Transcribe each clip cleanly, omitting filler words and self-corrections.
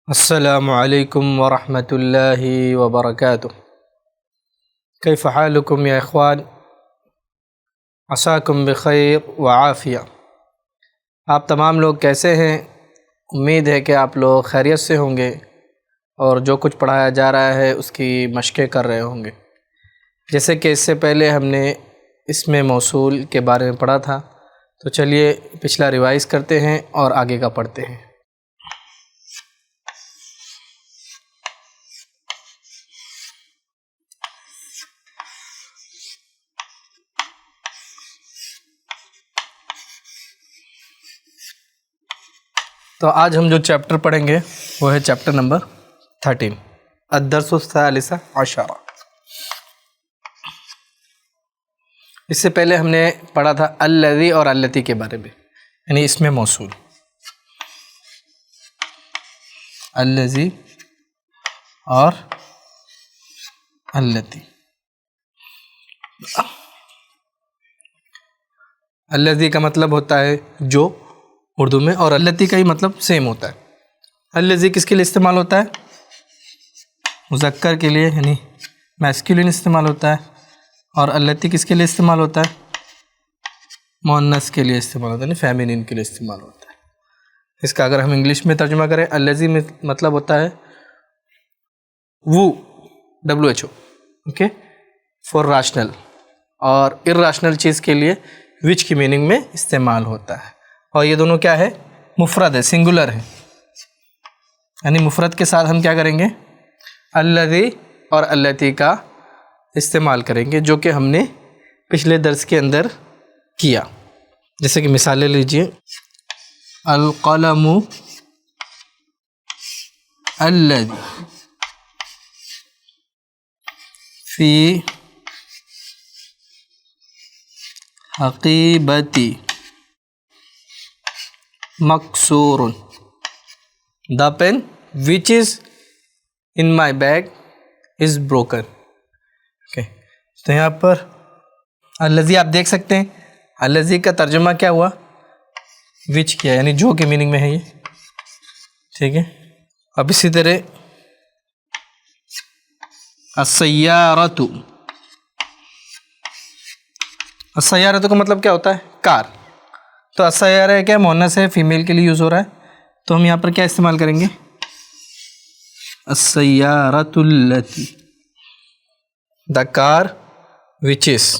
अस्सलामु अलैकुम वरहमतुल्लाहि वबरकातुह। कैफ़ हालुकुम या इख़वान, असाकुम बिखैर व आफ़िया। आप तमाम लोग कैसे हैं? उम्मीद है कि आप लोग खैरियत से होंगे और जो कुछ पढ़ाया जा रहा है उसकी मशक़ें कर रहे होंगे। जैसे कि इससे पहले हमने इसमें मौसूल के बारे में पढ़ा था, तो चलिए पिछला रिवाइज़ करते हैं और आगे का पढ़ते हैं। तो आज हम जो चैप्टर पढ़ेंगे वो है चैप्टर नंबर 13, अद्दर्सुस्सालिसा अशरा। इससे पहले हमने पढ़ा था अल्लज़ी और अल्लती के बारे में, यानी इसमें मौसूल अल्लज़ी और अल्लती। अल्लज़ी का मतलब होता है जो उर्दू में, और अल्लती का ही मतलब सेम होता है। अल्लज़ी किसके लिए इस्तेमाल होता है? मुज़क्कर के लिए, यानी मैस्कुलिन इस्तेमाल होता है। और अल्लती किसके लिए इस्तेमाल होता है? मुअन्नस के लिए इस्तेमाल होता है, यानी फेमिनिन के लिए इस्तेमाल होता है। इसका अगर हम इंग्लिश में तर्जुमा करें, अल्लज़ी में मतलब होता है वो, WHO, ओके, फॉर राशनल, और इर्राशनल चीज़ के लिए विच की मीनिंग में इस्तेमाल होता है। और ये दोनों क्या है? मुफ़रद है, सिंगुलर है, यानी मुफ़रद के साथ हम क्या करेंगे? अल्लज़ी और अल्लती का इस्तेमाल करेंगे, जो कि हमने पिछले दर्स के अंदर किया। जैसे कि मिसालें लीजिए, अल क़लमु अल्लज़ी फ़ी हक़ीबती मकसूरुन, the pen which is in my bag is broken. Okay, तो यहाँ पर अल्लज़ी आप देख सकते हैं, अल्लज़ी का तर्जुमा क्या हुआ? विच किया, यानी जो के मीनिंग में है ये, ठीक है। अब इसी तरह अस्सय्यारतु, अस्सय्यारतु का मतलब क्या होता है? कार। तो अस्सय्यारा है क्या? मुअन्नस है, फीमेल के लिए यूज़ हो रहा है, तो हम यहाँ पर क्या इस्तेमाल करेंगे? अस्सय्यारतुल्लती, द कार विच इज़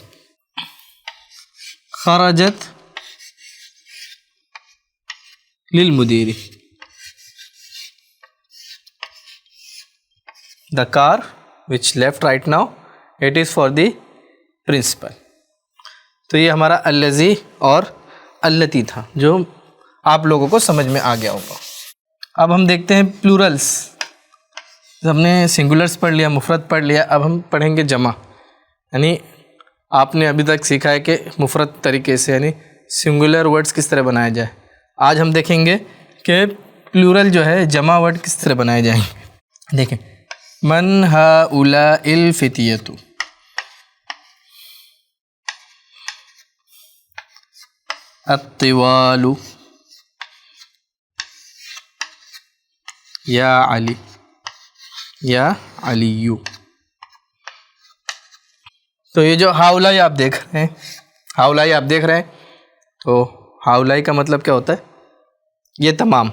खरजत लिल मुदीरी, the car which left right now it is for the principal. तो ये हमारा अल्लज़ी और अल्लती था, जो आप लोगों को समझ में आ गया होगा। अब हम देखते हैं प्लूरल्स। हमने सिंगुलर्स पढ़ लिया, मुफ़रद पढ़ लिया, अब हम पढ़ेंगे जमा। यानी आपने अभी तक सीखा है कि मुफ़रद तरीके से, यानी सिंगुलर वर्ड्स किस तरह बनाया जाए। आज हम देखेंगे कि प्लूरल जो है, जमा वर्ड किस तरह बनाए जाएंगे। देखें, मन हाउलाइल फ़ितियतु, अत्तिवालु, या अली, या अलियु। तो ये जो हाउलाई आप देख रहे हैं, हाउलाई आप देख रहे हैं, तो हाउलाई का मतलब क्या होता है? ये तमाम,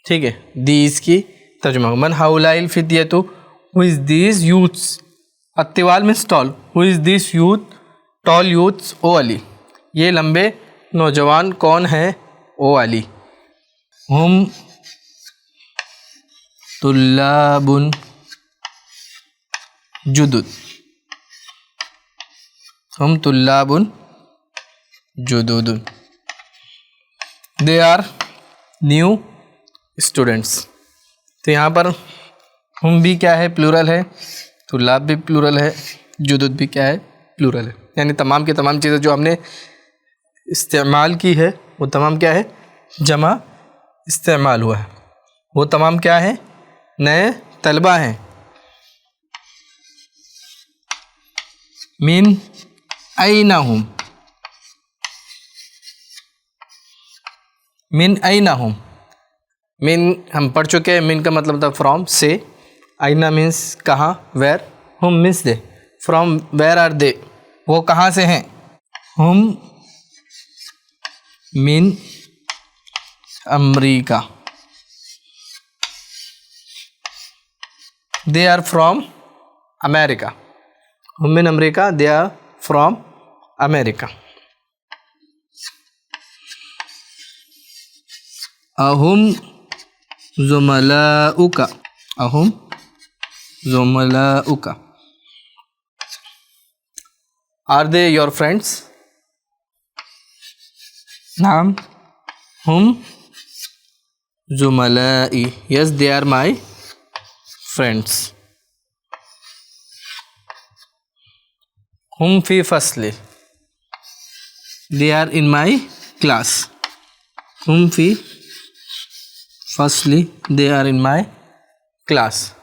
ठीक है। दीज की तर्जुमा, मन हाउलाइल फ़ितियतु, हु इज़ दीज यूथ्स। अत्तिवाल means tall, who is this youth, tall youths, ओ अली, ये लंबे नौजवान कौन है? ओ अली। हम तुल्लाबुन जुदुद, हम तुल्लाबुन जुदुदुन, दे आर न्यू स्टूडेंट्स। तो यहाँ पर हम भी क्या है? प्लूरल है, तुल्लाब भी प्लूरल है, जुदुद भी क्या है? प्लूरल है। यानी तमाम की तमाम चीज़ें जो हमने इस्तेमाल की है वो तमाम क्या है? जमा इस्तेमाल हुआ है। वो तमाम क्या है? नए तलबा हैं। मिन ऐना हुम, मिन ऐना हुम, मीन हम पढ़ चुके हैं, मीन का मतलब था फ्रॉम, से। आइना मीन्स कहाँ, वेयर। हुम means they, from where are they, वो कहाँ से हैं। हुम मीन अमरीका, दे आर फ्रॉम अमेरिका। हुम मीन अमरीका, दे आर फ्रॉम अमेरिका। अहुम ज़ुमलाउका, अहुम ज़ुमलाउका, आर दे योर फ्रेंड्स। नाम हुम ज़ुमलाई, yes they are my friends. हुम फी फसली, they are in my class. हुम फी फसली, they are in my class.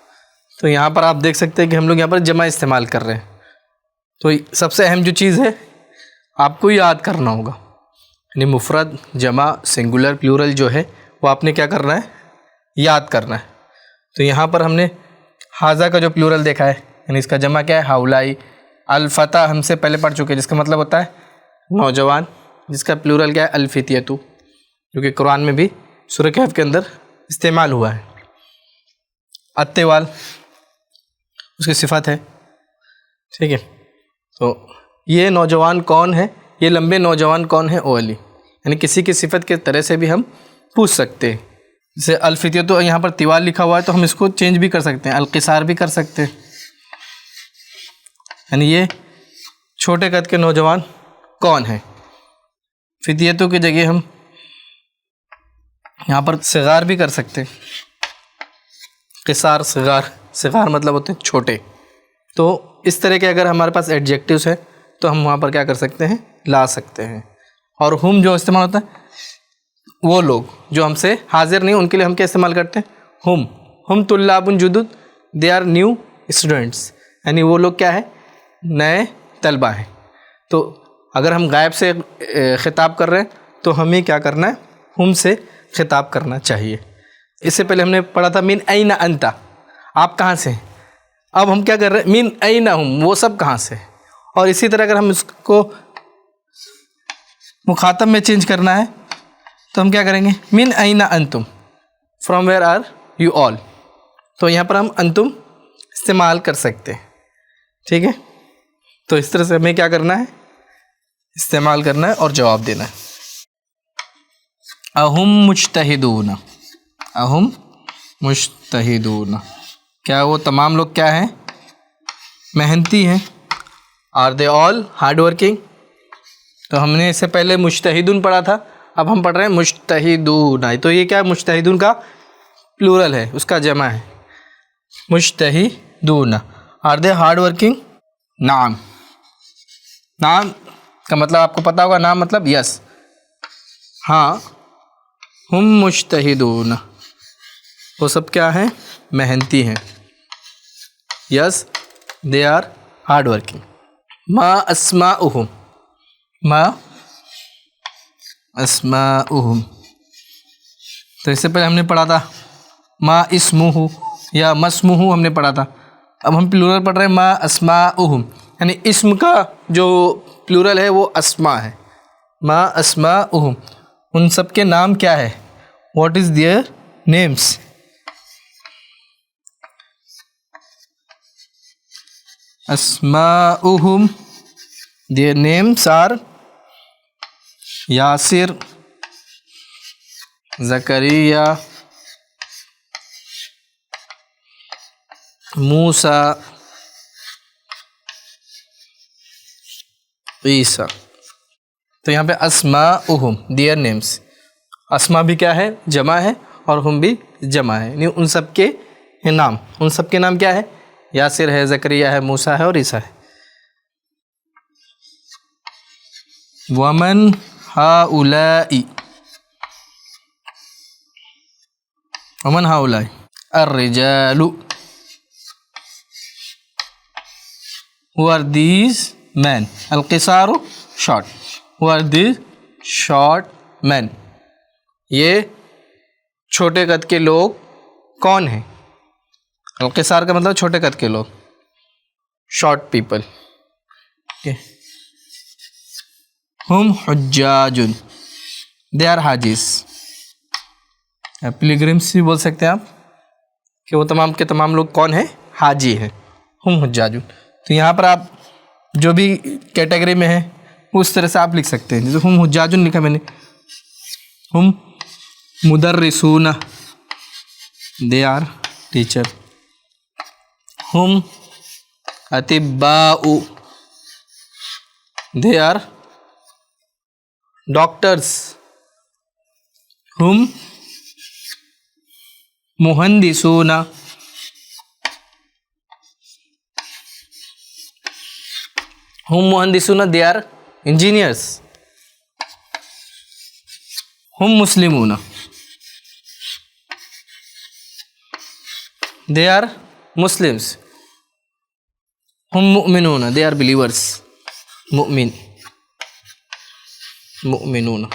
तो यहाँ पर आप देख सकते हैं कि हम लोग यहाँ पर जमा इस्तेमाल कर रहे हैं। तो सबसे अहम जो चीज़ है आपको याद करना होगा, यानी मुफरद, जमा, सिंगुलर, प्लूरल जो है वो आपने क्या करना है, याद करना है। तो यहाँ पर हमने हाजा का जो प्लूरल देखा है, यानी इसका जमा क्या है, हाउलाई। अल-फता हमसे पहले पढ़ चुके हैं, जिसका मतलब होता है नौजवान, जिसका प्लूरल क्या है, अल-फितियतु, जो कि कुरान में भी सूरह कहफ के अंदर इस्तेमाल हुआ है। अत्तेवाल उसकी सिफत है, ठीक है। तो ये नौजवान कौन है, ये लंबे नौजवान कौन है, ओ अली, यानी किसी की सिफत के तरह से भी हम पूछ सकते हैं। जैसे अल-फितियतु, तो यहाँ पर तिवाल लिखा हुआ है तो हम इसको चेंज भी कर सकते हैं, अल-क़िसार भी कर सकते हैं, यानी ये छोटे कद के नौजवान कौन है। फितियतु की जगह हम यहाँ पर सिगार भी कर सकते हैं, क़िसार, सिगार, सिगार मतलब होते हैं छोटे। तो इस तरह के अगर हमारे पास एडजेक्टिव्स हैं तो हम वहाँ पर क्या कर सकते हैं, ला सकते हैं। और हुम जो इस्तेमाल होता है, वो लोग जो हमसे हाजिर नहीं, उनके लिए हम क्या इस्तेमाल करते हैं, हुम। हुम तुल्लाबुन जुदुद, दे आर न्यू स्टूडेंट्स, यानी वो लोग क्या है, नए तलबा हैं। तो अगर हम गायब से ख़िताब कर रहे हैं तो हमें क्या करना है, हुम से ख़िताब करना चाहिए। इससे पहले हमने पढ़ा था मिन ऐना अंता, आप कहाँ से हैं। अब हम क्या कर रहे हैं, मिन ऐना हुम, वो सब कहाँ से। और इसी तरह अगर हम इसको मुखातब में चेंज करना है तो हम क्या करेंगे, मिन ऐना अंतुम, from where are you all. तो यहाँ पर हम अंतुम इस्तेमाल कर सकते हैं, ठीक है। तो इस तरह से हमें क्या करना है, इस्तेमाल करना है और जवाब देना है। अहुम मुज्तहिदून, अहुम मुज्तहिदून, क्या वो तमाम लोग क्या हैं, मेहनती हैं। Are they all hard working, तो हमने इससे पहले मुज्तहिदून पढ़ा था, अब हम पढ़ रहे हैं मुज्तहिदून। तो ये क्या, मुज्तहिदून का प्लूरल है, उसका जमा है मुज्तहिदून। आर दे हार्ड वर्किंग, नाम, नाम का मतलब आपको पता होगा, नाम मतलब यस, हाँ। हुम मुज्तहिदून, वो सब क्या हैं, मेहनती हैं। Yes they are hard working. मा अस्माउहुम, मा अस्माउहुम, तो इससे पहले हमने पढ़ा था मा इस्मुहु या मस्मुहु हमने पढ़ा था। अब हम प्लूरल पढ़ रहे हैं मा अस्माउहुम, यानी इस्म का जो प्लूरल है वो अस्मा है। मा अस्माउहुम, उन सब के नाम क्या है, व्हाट इज़ देयर नेम्स। अस्माउहुम, their names are Yasir, Zakariya, Musa, Isa. तो यहाँ पे अस्माउहुम, देयर नेम्स, अस्मा भी क्या है, जमा है, और हुम भी जमा है, यानी उन सब के नाम, उन सब के नाम क्या है, यासिर है, ज़करिया है, मूसा है और ईसा है। वमन हाउलाई, वमन हाउलाई अर्रिजालु, हु आर दीज मैन, अल-क़िसारु short, who are these short man, ये छोटे कद के लोग कौन हैं? अलकिसार का मतलब छोटे कद के लोग, शॉर्ट पीपल। हुम हुज्जाजुन, दे आर हाजिस। पिलग्रिम्स भी बोल सकते हैं आप कि वो तमाम के तमाम लोग कौन हैं? हाजी हैं। हुम हुज्जाजुन। तो यहाँ पर आप जो भी कैटेगरी में है उस तरह से आप लिख सकते हैं। जैसे हुम हुज्जाजुन लिखा मैंने, हुम मुदर्रिसूना, दे आर टीचर। हुम अतिब्बाउ, दे आर डॉक्टर्स। हुम मुहंदिसूना, हुम मुहंदिसूना, दे आर इंजीनियर्स। हुम मुस्लिमूना, दे आर मुस्लिम्स। हुम मुमिनूना, दे आर बिलीवर्स। मुमिन, मुमिनूना।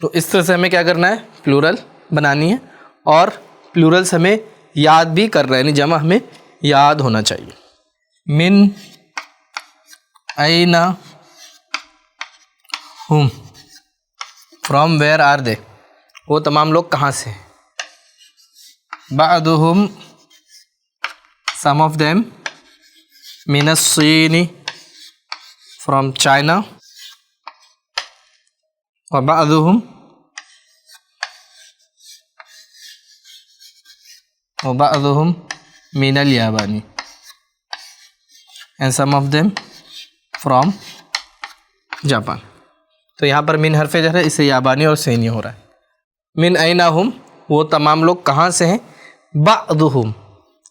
तो इस तरह से हमें क्या करना है? प्लूरल बनानी है, और प्लूरल्स हमें याद भी कर रहे हैं, यानी जमा हमें याद होना चाहिए। मिन ऐना हुम, फ्रॉम वेयर आर दे, वो तमाम लोग कहाँ से हैं? बादुहुम, सम ऑफ देम, मिनस सीनी, फ्रॉम चाइना, व बादुहुम, व बादुहुम मिनल याबानी, and some of them from Japan. तो यहाँ पर मिन हरफ जर है, इससे याबानी और सैनी हो रहा है। मिन ऐना हुम, वो तमाम लोग कहाँ से हैं? बादुहुम,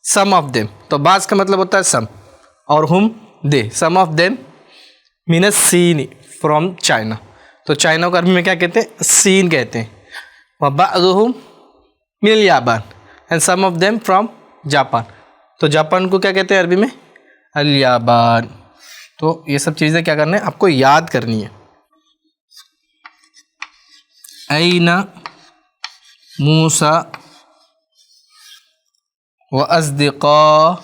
सम ऑफ देम, तो बाज़ का मतलब होता है सम, और हुम दे, सम ऑफ देम मिनस सीनी, फ्रॉम चाइना। तो चाइना को अरबी में क्या कहते हैं? सीन कहते हैं। व बादुहुम मिनल याबान, and some of them from Japan. तो जापान को क्या कहते हैं अरबी में? अल याबान। तो ये सब चीज़ें क्या करना है? आपको याद करनी है। ऐना मूसा व अस्दिक़ाअहु,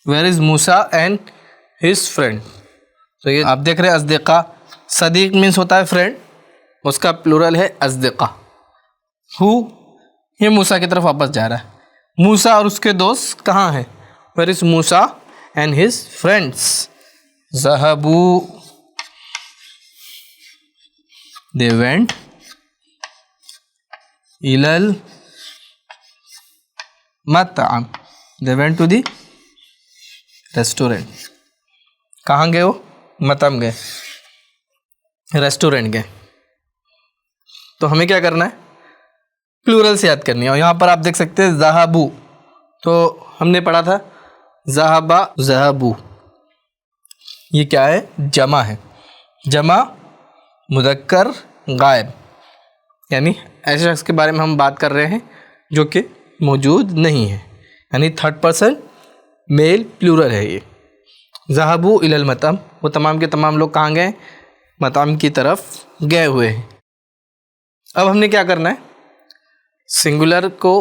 where is Musa and his friend. तो ये आप देख रहे हैं अस्दिक़ा, सदीक मीन्स होता है फ्रेंड, उसका प्लूरल है अस्दिक़ा। हु, ये मूसा की तरफ वापस जा रहा है। मूसा और उसके दोस्त कहाँ हैं? Where is Musa and his friends? ज़हबू, दे वेंट, इलल मतअम, they went to the restaurant. कहाँ गए वो? मतअम गए, रेस्टोरेंट गए। तो हमें क्या करना है? प्लूरल से याद करनी है। और यहाँ पर आप देख सकते हैं ज़हबू, तो हमने पढ़ा था ज़हबा ज़हबू, ये क्या है? जमा है। जमा मुज़क्कर गायब, यानी ऐसे शख्स के बारे में हम बात कर रहे हैं जो कि मौजूद नहीं है, यानी थर्ड पर्सन मेल प्लूरल है ये। ज़हबू इलल मतअम, वो तमाम के तमाम लोग कहाँ गए? मतअम की तरफ गए हुए हैं। अब हमने क्या करना है? सिंगुलर को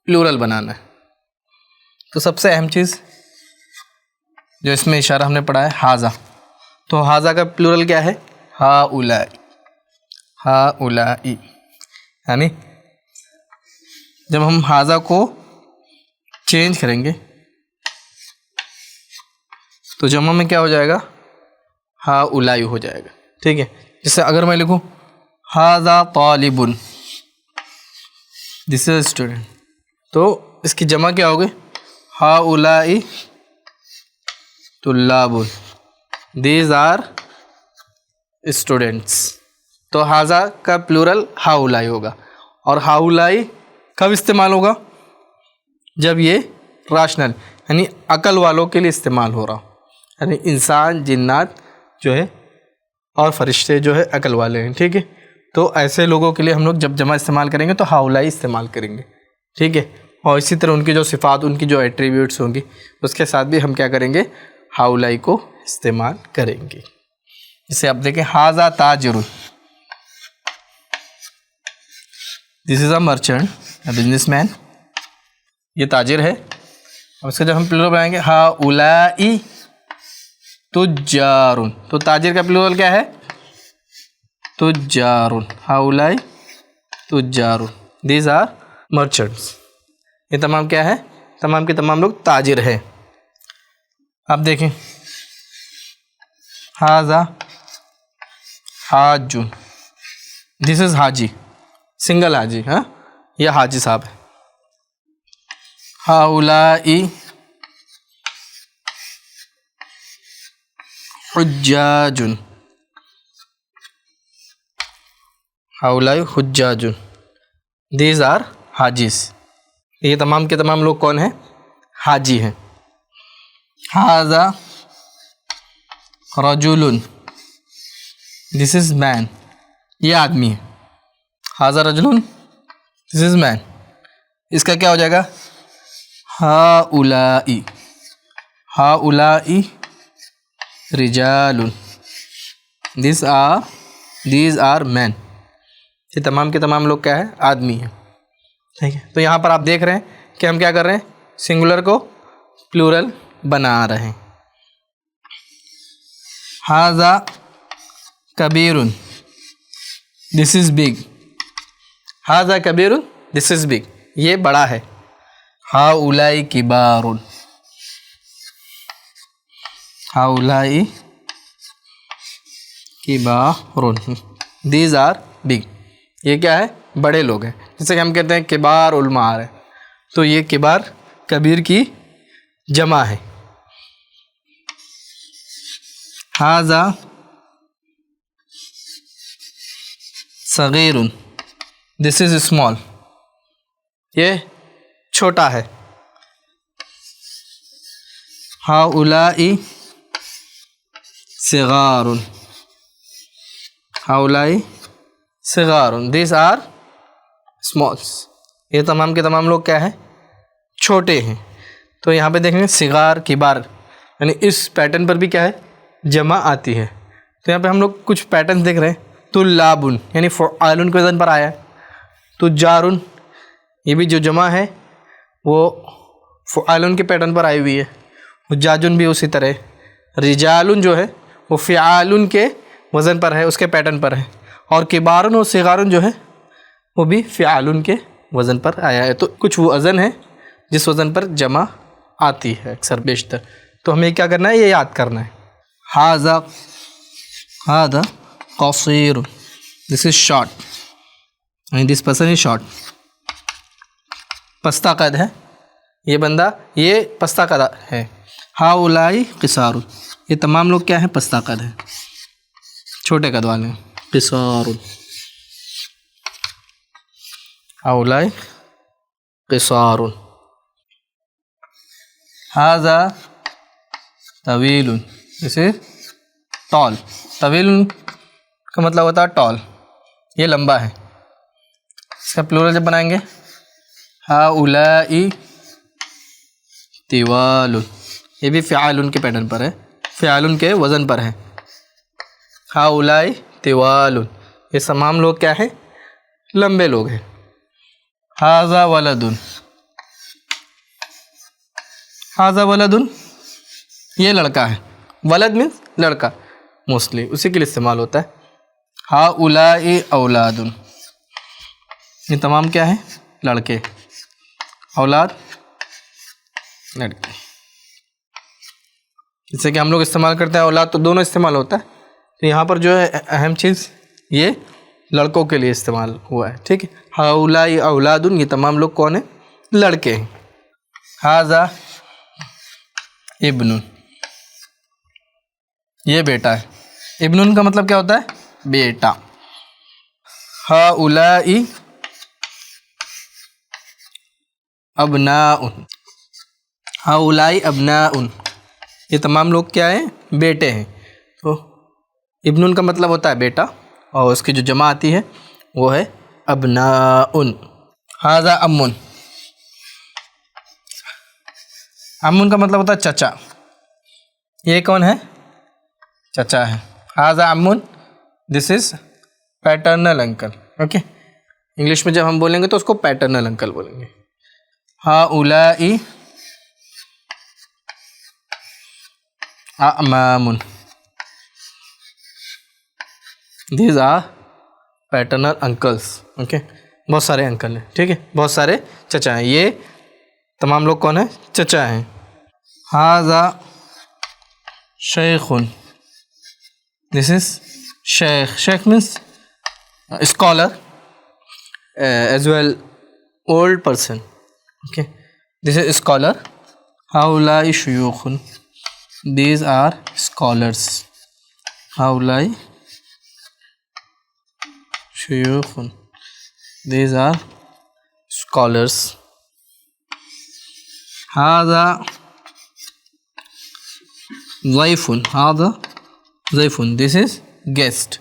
प्लूरल बनाना है। तो सबसे अहम चीज़ जो इसमें इशारा हमने पढ़ा है हाजा, तो हाजा का प्लूरल क्या है? हाउलाई, हाउलाई। यानी जब हम हाजा को चेंज करेंगे तो जमा में क्या हो जाएगा? हाउलाई हो जाएगा। ठीक है, जैसे अगर मैं लिखूं हाजा तालिबुन, दिस इज स्टूडेंट, तो इसकी जमा क्या होगी? हाउलाई तुल्लाबुन, दीज आर स्टूडेंट्स। तो हाजा का प्लूरल हाउलाई होगा। और हाउलाई कब इस्तेमाल होगा? जब ये राशनल यानी अकल वालों के लिए इस्तेमाल हो रहा, यानी इंसान, जिन्नात जो है और फरिश्ते जो है अकल वाले हैं। ठीक है, तो ऐसे लोगों के लिए हम लोग जब जमा इस्तेमाल करेंगे तो हाउलाई इस्तेमाल करेंगे। ठीक है, और इसी तरह उनकी जो सिफ़ात, उनकी जो एट्रीब्यूट्स होंगी उसके साथ भी हम क्या करेंगे? हाउलाई को इस्तेमाल करेंगे। इसे आप देखें, हाजा ताजिरुन, this is a merchant, a businessman, ये ताजिर है। अब इसका जब हम प्लूरल बनाएंगे, हा उलाई तुजारुन, तो ताजिर का प्लूरल क्या है? तुजारुन, हा उलाई तुजारुन, दीज आर मर्चेंट्स। ये तमाम क्या है? तमाम के तमाम लोग ताजिर हैं। अब देखें, हाजा हाजुन, दिस इज हाजी, सिंगल हाजी, हाँ, यह हाजी साहब है। हाउलाई हुज्जाजुन, हाउलाई हुज्जाजुन, दीज आर हाजिस। ये तमाम के तमाम लोग कौन हैं? हाजी हैं। हाजा रजुलुन, दिस इज मैन, ये आदमी है। हाजा रजुलुन, दिस इज मैन, इसका क्या हो जाएगा? हाउलाई, हाउलाई रिजालुन, दीज आर मैन। ये तमाम के तमाम लोग क्या है? आदमी हैं। ठीक है, तो यहाँ पर आप देख रहे हैं कि हम क्या कर रहे हैं? सिंगुलर को प्लूरल बना रहे हैं। हाजा कबीरुन, दिस इज बिग, हाजा कबीरुन, दिस इज बिग, ये बड़ा है। हाउलाई किबारुन, हाउलाई किबारुन, दीज आर बिग, ये क्या है? बड़े लोग हैं। जैसे कि हम कहते हैं किबार उलमार है, तो ये किबार कबीर की जमा है। हाजा सगीरुन, दिस इज स्मॉल, ये छोटा है। हाउलाई सिगारुन, हाउलाई सिगारुन, दिस आर स्मॉल्स, ये तमाम के तमाम लोग क्या है? छोटे हैं। तो यहाँ पे देखेंगे सिगार किबार, यानी इस पैटर्न पर भी क्या है? जमा आती है। तो यहाँ पे हम लोग कुछ पैटर्न देख रहे हैं। तुल्लाबुन यानी फ़आलुन के वज़न पर आया है। तुजारुन, ये भी जो जमा है वो फ़आलुन के पैटर्न पर आई हुई है। हुज्जाजुन भी उसी तरह। रिजालुन जो है वो फ़आलुन के वज़न पर है, उसके पैटर्न पर है। और किबारुन और सिगारुन जो है वो भी फ़आलुन के वज़न पर आया है। तो कुछ वज़न है जिस वज़न पर जमा आती है अक्सर बेशतर। तो हमें क्या करना है? ये याद करना है। हाजा क़सीर, this is short, and this person is short. पस्ता कद है ये बंदा, ये पस्ता कद है। हाउलाई क़िसारुन, ये तमाम लोग क्या हैं? पस्ता कद है, छोटे कद वाले हैं। क़िसारुन, हाउलाई क़िसारुन। हाजा तवीलुन, दिस इज टॉल। तवीलुन का मतलब होता है टॉल, ये लंबा है। इसका प्लूरल जब बनाएंगे, हाउलाई तिवालुन, ये भी फ़आलुन के पैटर्न पर है, फ़आलुन के वज़न पर है। हाउलाई तिवालुन, ये तमाम लोग क्या है? लंबे लोग हैं। हाजा वलदुन, हाजा वलदुन, ये लड़का है। वलद मीन्स लड़का, मोस्टली उसी के लिए इस्तेमाल होता है। हाउलाई औलादुन, ये तमाम क्या है? लड़के। औलाद लड़के। जैसे कि हम लोग इस्तेमाल करते हैं औलाद, तो दोनों इस्तेमाल होता है। तो यहाँ पर जो है अहम चीज़ ये लड़कों के लिए इस्तेमाल हुआ है। ठीक है, हाउलाई औलादुन, ये तमाम लोग कौन है? लड़के हैं। हाजा इब्नुन, ये बेटा है। इब्नुन का मतलब क्या होता है? बेटा। हाउलाई अबनाउन, हाउलाई अबनाउन, ये तमाम लोग क्या हैं? बेटे हैं। तो इब्नुन का मतलब होता है बेटा, और उसकी जो जमा आती है वो है अबनाउन। हाजा अम्मुन, अम्मुन का मतलब होता है चचा। ये कौन है? चचा है। हाजा अम्मुन, this is paternal uncle. Okay, English में जब हम बोलेंगे तो उसको पैटर्नल अंकल बोलेंगे। हाउलाई अमामुन, these are paternal uncles. Okay, बहुत सारे अंकल हैं, ठीक है, बहुत सारे चचा हैं। ये तमाम लोग कौन है? चचा हैं। हाजा शेखुन, this is sheikh. Sheikh means scholar as well old person. Okay, this is scholar. हाउलाई शुयूखुन, दीज आर स्कॉलर्स। हाउलाई शुयूखुन, दीज आर स्कॉलर्स। हाजा ज़ैफ़ुन, हाजा ज़ैफ़ुन, दिस इज गेस्ट।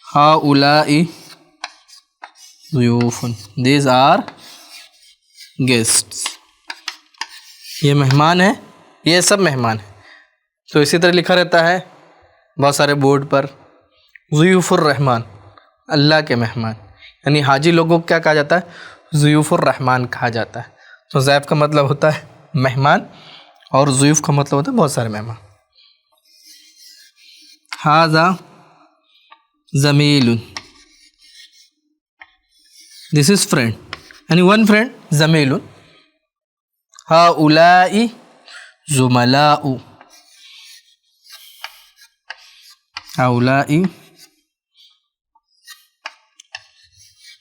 हाउलाई ज़ुयूफ़ुन, दीज आर गेस्ट्स। ये मेहमान है, ये सब मेहमान है। तो इसी तरह लिखा रहता है बहुत सारे बोर्ड पर, ज़ुयूफ़ुर रहमान, अल्लाह के मेहमान। यानी हाजी लोगों को क्या कहा जाता है? ज़ुयूफ़ुर रहमान कहा जाता है। तो ज़ैफ़ का मतलब होता है मेहमान और ज़ुयूफ़ का मतलब होता है बहुत सारे मेहमान। हाजा ज़मीलुन, दिस इज़ फ्रेंड, यानी वन फ्रेंड ज़मीलुन। हाउलाई ज़ुमलाउ, हाउलाई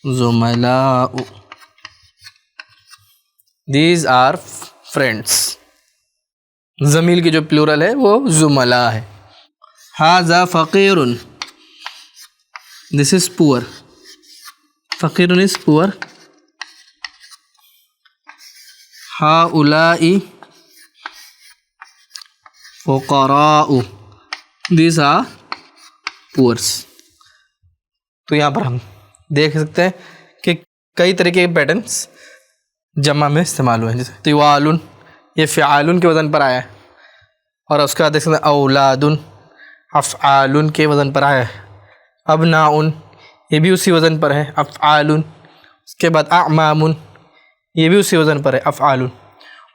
ज़ुमलाउ, दीज आर फ्रेंड्स। ज़मील की जो प्लूरल है वो ज़ुमला है। हाजा फ़कीरुन, दिस इज़ पुअर। फ़कीरुन इज़ पुअर। हाउलाई फ़ुक़राउ, दीज आर पुअर्स। तो यहाँ पर हम देख सकते हैं कि कई तरीके के पैटर्न्स जमा में इस्तेमाल हुए हैं। जैसे तिवालुन, ये फ़िआलुन के वज़न पर आया है। और उसके बाद देख सकते हैं औलादुन, अफ़आलुन के वज़न पर आया है। अबनाउन, ये भी उसी वज़न पर है, अफ़आलुन। उसके बाद अमामुन, ये भी उसी वज़न पर है, अफ़आलुन।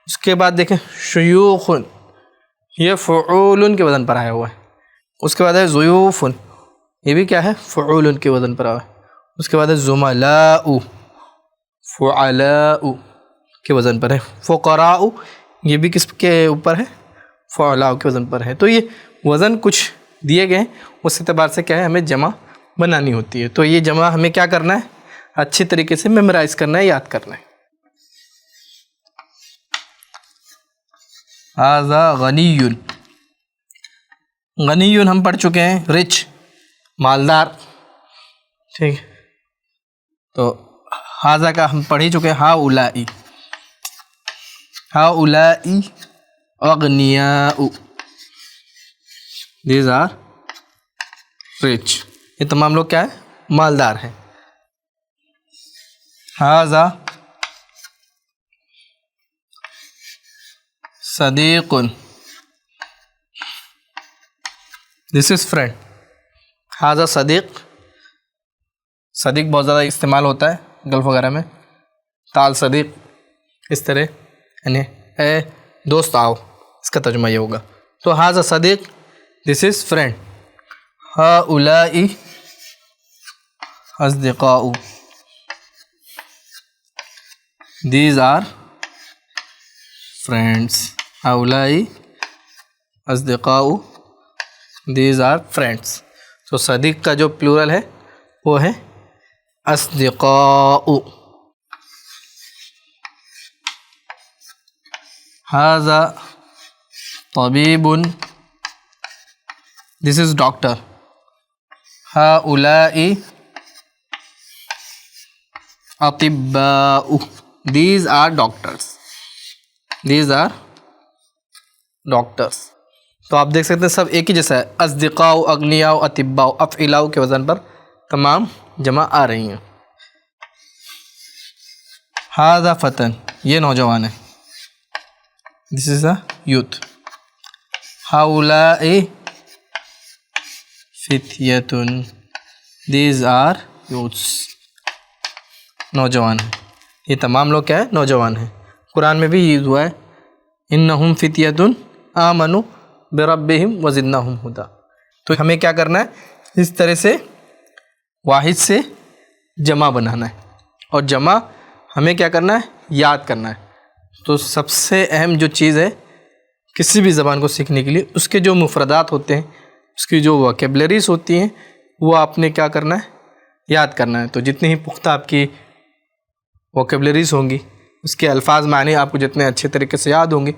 उसके बाद देखें शुयूखुन, ये फ़ुऊलुन के वज़न पर आया हुआ है। उसके बाद है ज़ुयूफ़ुन, ये भी क्या है? फ़ुऊलुन के वज़न पर आया है। उसके बाद है ज़ुमलाउ, फ़ुअलाउ के वज़न पर है। फ़ुक़राउ, ये भी किसके ऊपर है? फ़ुअलाउ के वज़न पर है। तो ये वज़न कुछ दिए गए हैं, उस एतबार से क्या है, हमें जमा बनानी होती है। तो ये जमा हमें क्या करना है? अच्छी तरीके से मेमोराइज़ करना है, याद करना है। हाज़ा गनियुन, गनियुन हम पढ़ चुके हैं, रिच, मालदार, ठीक है। तो हाज़ा का हम पढ़ ही चुके हैं। हाउलाई, हाउलाई अगनियाउ, दीज आर रिच। ये तमाम लोग क्या है? मालदार हैं। हाज़ा सदीकुन, दिस इज़ फ्रेंड। हाज़ा सदीक, सदीक बहुत ज़्यादा इस्तेमाल होता है गल्फ़ वगैरह में। ताल सदीक, इस तरह, यानी ए दोस्त आओ, इसका तर्जुमा ये होगा। तो हाज़ा सदीक, दिस इज़ फ्रेंड। हाउलाई अस्दिक़ाउ, दीज आर फ्रेंड्स। हाउलाई अस्दिक़ाउ, दीज आर फ्रेंड्स। तो सदीक का जो प्लूरल है वो है अस्दिक़ाउ। हाज़ा तबीबुन, दिस इज़ डॉक्टर। हाउलाई अतिब्बाउ, these are doctors, these are doctors. तो आप देख सकते हैं सब एक ही जैसा है। अस्दिक़ाउ, अग्नियाउ, अतिब्बाउ, अफ़इलाउ के वज़न पर तमाम जमा आ रही हैं। हाज़ा फ़तन, ये नौजवान है, दिस इज़ अ यूथ। हाउलाई फित्यतुन, दीज आर यूथ्स, नौजवान हैं। ये तमाम लोग क्या है? नौजवान हैं। कुरान में भी यूज़ हुआ है, इन्नहुम फित्यतुन आमनु बिरब्बिहिम वज़िदनाहुम हुदा। तो हमें क्या करना है? इस तरह से वाहिद से जमा बनाना है, और जमा हमें क्या करना है? याद करना है। तो सबसे अहम जो चीज़ है किसी भी ज़बान को सीखने के लिए, उसके जो मुफरदात होते हैं, उसकी जो वोकेबलरीज होती हैं, वो आपने क्या करना है? याद करना है। तो जितनी ही पुख्ता आपकी वोकेबलरीज होंगी, उसके अल्फाज माने आपको जितने अच्छे तरीके से याद होंगे,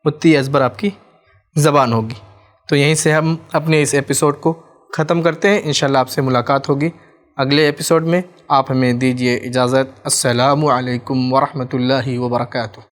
उतनी अज़बर आपकी ज़बान होगी। तो यहीं से हम अपने इस एपिसोड को ख़त्म करते हैं। इंशाल्लाह आपसे मुलाकात होगी अगले एपिसोड में। आप हमें दीजिए इजाज़त। अस्सलामु अलैकुम व रहमतुल्लाहि व बरकातुहू।